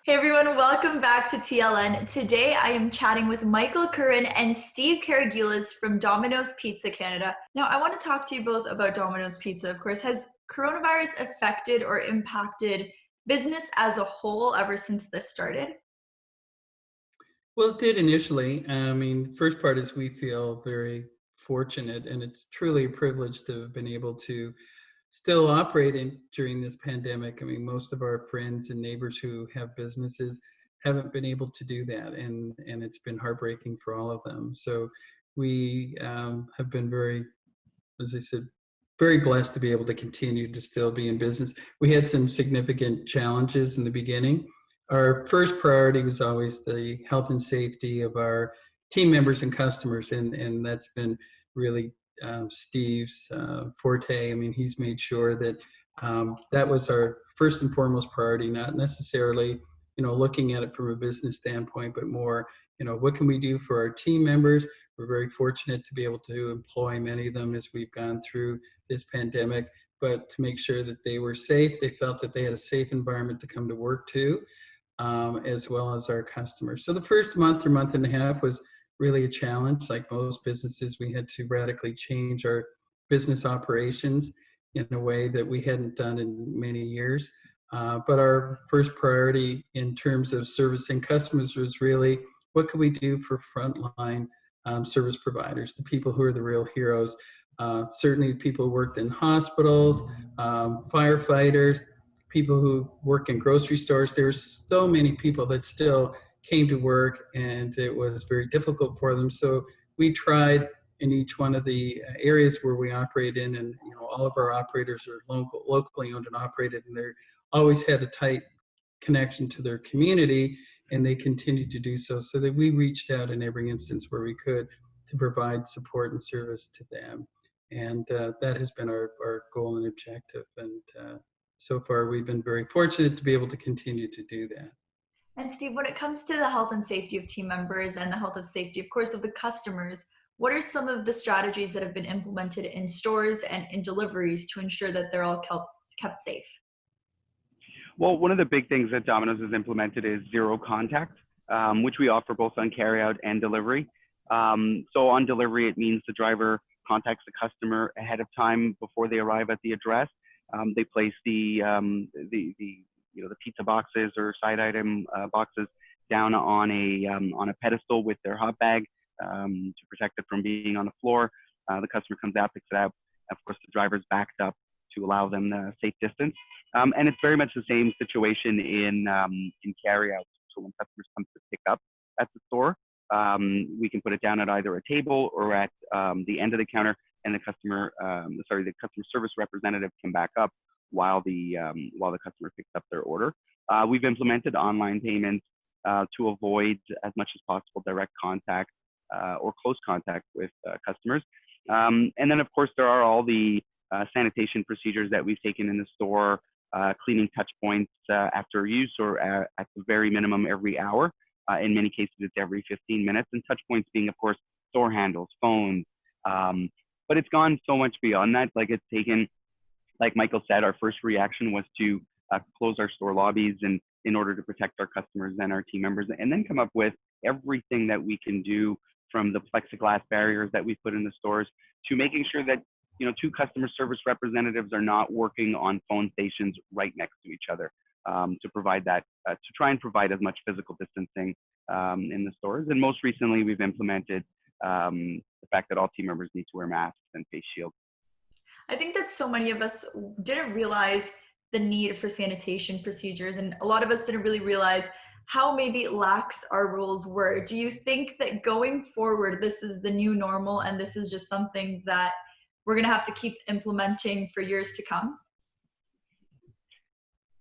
Hey everyone, welcome back to TLN. Today I am chatting with Michael Curran and Steve Karagioules from Domino's Pizza Canada. Now I want to talk to you both about Domino's Pizza, of course. Has coronavirus affected or impacted business as a whole ever since this started? Well, it did initially. The first part is we feel very fortunate, and it's truly a privilege to have been able to still operate during this pandemic. Most of our friends and neighbors who have businesses haven't been able to do that, and it's been heartbreaking for all of them. So we have been very, as I said, very blessed to be able to continue to still be in business. We had some significant challenges in the beginning. Our first priority was always the health and safety of our team members and customers, and that's been really Steve's forte. He's made sure that that was our first and foremost priority, not necessarily, looking at it from a business standpoint, but more, what can we do for our team members? We're very fortunate to be able to employ many of them as we've gone through this pandemic, but to make sure that they were safe, they felt that they had a safe environment to come to work to, as well as our customers. So the first month or month and a half was really a challenge. Like most businesses, we had to radically change our business operations in a way that we hadn't done in many years. But our first priority in terms of servicing customers was really, what could we do for frontline service providers, the people who are the real heroes. Certainly people who worked in hospitals, firefighters, people who work in grocery stores. There's so many people that still came to work, and it was very difficult for them. So we tried in each one of the areas where we operate in, and all of our operators are locally owned and operated, and they always had a tight connection to their community, and they continue to do so, so that we reached out in every instance where we could to provide support and service to them. And that has been our goal and objective. And so far, we've been very fortunate to be able to continue to do that. And Steve, when it comes to the health and safety of team members and the health and safety, of course, of the customers, what are some of the strategies that have been implemented in stores and in deliveries to ensure that they're all kept safe? Well, one of the big things that Domino's has implemented is zero contact, which we offer both on carryout and delivery. So on delivery, it means the driver contacts the customer ahead of time before they arrive at the address. They place the pizza boxes or side item boxes down on a pedestal with their hot bag to protect it from being on the floor. The customer comes out, picks it up. Of course, the driver's backed up to allow them the safe distance. And it's very much the same situation in carryout. So when customers come to pick up at the store, we can put it down at either a table or at the end of the counter, and the customer service representative can back up while the customer picks up their order. We've implemented online payments to avoid as much as possible direct contact or close contact with customers. And then, of course, there are all the sanitation procedures that we've taken in the store, cleaning touch points after use, or at the very minimum every hour. In many cases, it's every 15 minutes, and touch points being, of course, door handles, phones. But it's gone so much beyond that. Like, it's taken, like Michael said, our first reaction was to close our store lobbies and in order to protect our customers and our team members, and then come up with everything that we can do, from the plexiglass barriers that we put in the stores to making sure that two customer service representatives are not working on phone stations right next to each other, to provide that, to try and provide as much physical distancing in the stores. And most recently, we've implemented the fact that all team members need to wear masks and face shields. I think that so many of us didn't realize the need for sanitation procedures, and a lot of us didn't really realize how maybe lax our rules were. Do you think that going forward, this is the new normal and this is just something that we're going to have to keep implementing for years to come?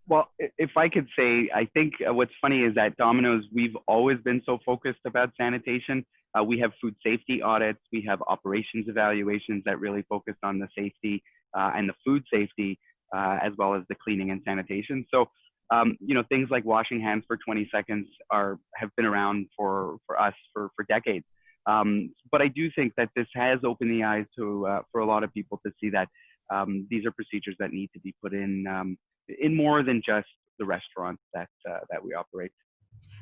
Well, if I could say, I think what's funny is that Domino's, we've always been so focused about sanitation. We have food safety audits, we have operations evaluations that really focus on the safety and the food safety, as well as the cleaning and sanitation. So, things like washing hands for 20 seconds have been around for us for decades. But I do think that this has opened the eyes for a lot of people to see that these are procedures that need to be put in more than just the restaurants that we operate.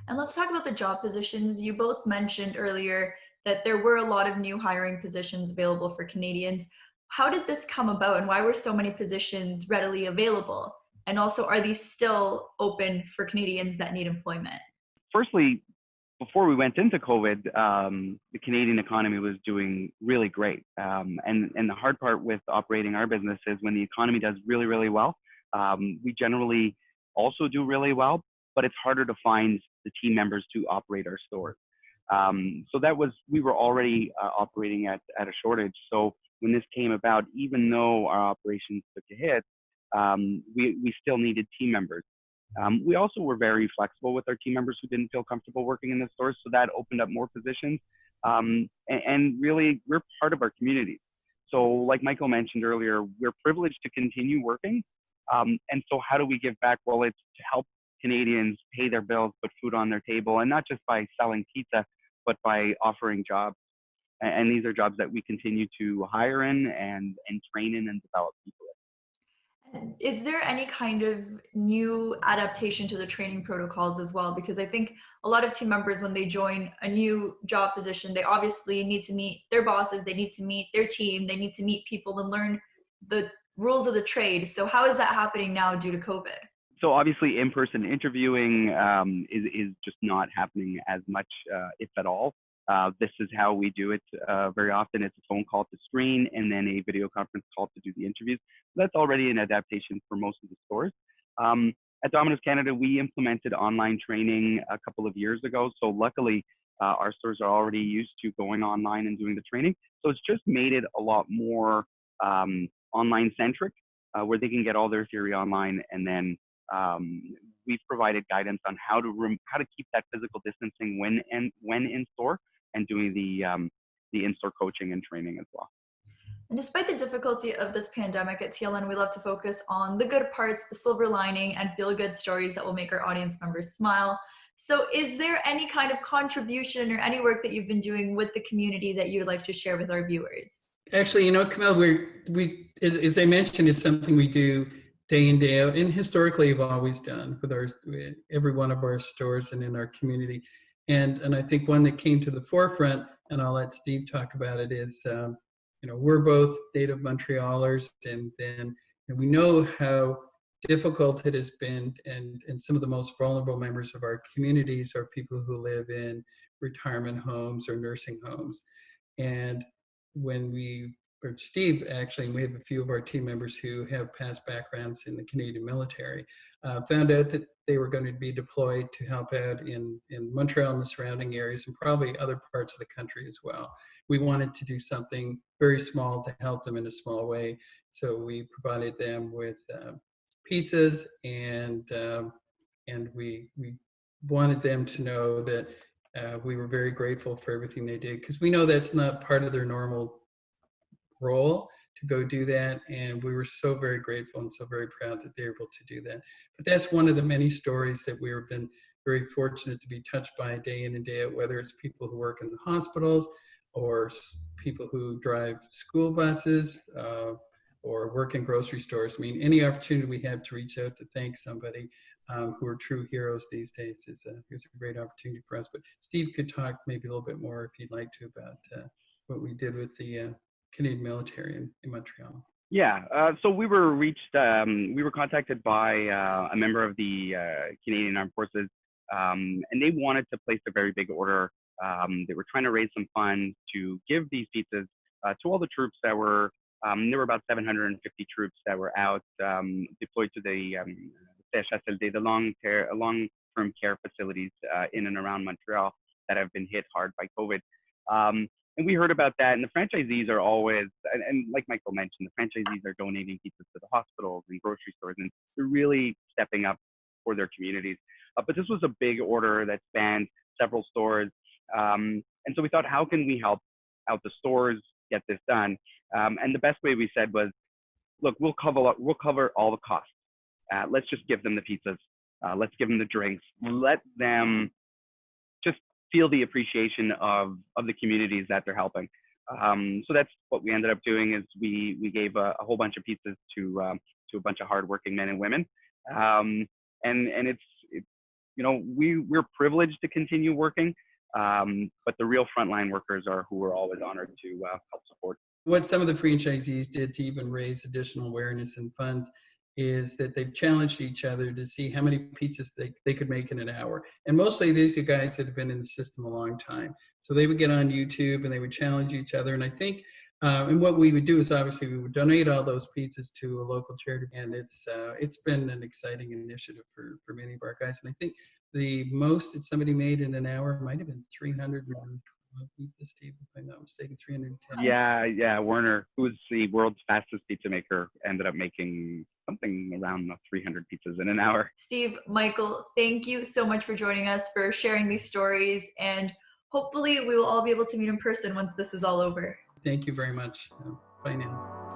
And let's talk about the job positions. You both mentioned earlier that there were a lot of new hiring positions available for Canadians. How did this come about, and why were so many positions readily available? And also, are these still open for Canadians that need employment? Firstly, before we went into COVID, the Canadian economy was doing really great. And the hard part with operating our business is when the economy does really, really well, we generally also do really well, but it's harder to find the team members to operate our stores. So we were already operating at a shortage. So when this came about, even though our operations took a hit, we still needed team members. We also were very flexible with our team members who didn't feel comfortable working in the stores, so that opened up more positions. And really, we're part of our communities. So like Michael mentioned earlier, we're privileged to continue working. And so how do we give back? Well, it's to help Canadians pay their bills, put food on their table, and not just by selling pizza, but by offering jobs. And these are jobs that we continue to hire in and train in and develop people in. Is there any kind of new adaptation to the training protocols as well? Because I think a lot of team members, when they join a new job position, they obviously need to meet their bosses, they need to meet their team, they need to meet people and learn the rules of the trade. So how is that happening now due to COVID? So obviously in-person interviewing is just not happening as much, if at all. This is how we do it very often. It's a phone call to screen and then a video conference call to do the interviews. That's already an adaptation for most of the stores. At Domino's Canada, we implemented online training a couple of years ago. So luckily, our stores are already used to going online and doing the training. So it's just made it a lot more online centric, where they can get all their theory online, and then we've provided guidance on how to keep that physical distancing when in store, and doing the in-store coaching and training as well. And despite the difficulty of this pandemic at TLN, we love to focus on the good parts, the silver lining, and feel-good stories that will make our audience members smile. So is there any kind of contribution or any work that you've been doing with the community that you'd like to share with our viewers? Actually, Camille, we as I mentioned, it's something we do day in, day out, and historically have always done with every one of our stores and in our community. And I think one that came to the forefront, and I'll let Steve talk about it, is we're both native Montrealers, and then we know how difficult it has been, and some of the most vulnerable members of our communities are people who live in retirement homes or nursing homes. And Steve, actually, and we have a few of our team members who have past backgrounds in the Canadian military, found out that they were going to be deployed to help out in Montreal and the surrounding areas, and probably other parts of the country as well. We wanted to do something very small to help them in a small way. So we provided them with pizzas, and we wanted them to know that we were very grateful for everything they did, because we know that's not part of their normal role to go do that, and we were so very grateful and so very proud that they were able to do that. But that's one of the many stories that we've been very fortunate to be touched by day in and day out, whether it's people who work in the hospitals or people who drive school buses or work in grocery stores. I mean, any opportunity we have to reach out to thank somebody who are true heroes these days is a great opportunity for us. But Steve could talk maybe a little bit more if he'd like to about what we did with the Canadian military in Montreal. Yeah, so we were contacted by a member of the Canadian Armed Forces, and they wanted to place a very big order. They were trying to raise some funds to give these pizzas to all the troops that were, there were about 750 troops that were out deployed to the CHSLD, the long-term care facilities in and around Montreal that have been hit hard by COVID. And we heard about that, and the franchisees are always, and like Michael mentioned, the franchisees are donating pizzas to the hospitals and grocery stores, and they're really stepping up for their communities. But this was a big order that spanned several stores. And so we thought, how can we help out the stores get this done? And the best way we said was, look, we'll cover all the costs. Let's just give them the pizzas. Let's give them the drinks. Let them just feel the appreciation of the communities that they're helping. So that's what we ended up doing, is we gave a whole bunch of pizzas to a bunch of hardworking men and women. and it's you know, we're privileged to continue working, but the real frontline workers are who we're always honored to help support. What some of the franchisees did to even raise additional awareness and funds is that they've challenged each other to see how many pizzas they could make in an hour. And mostly these are guys that have been in the system a long time. So they would get on YouTube and they would challenge each other. And I think, and what we would do is obviously we would donate all those pizzas to a local charity. And it's been an exciting initiative for many of our guys. And I think the most that somebody made in an hour might have been 300 pizza, Steve, if I'm not mistaken, 310. Yeah, Werner, who's the world's fastest pizza maker, ended up making something around 300 pizzas in an hour. Steve, Michael, thank you so much for joining us, for sharing these stories, and hopefully we will all be able to meet in person once this is all over. Thank you very much. Bye now.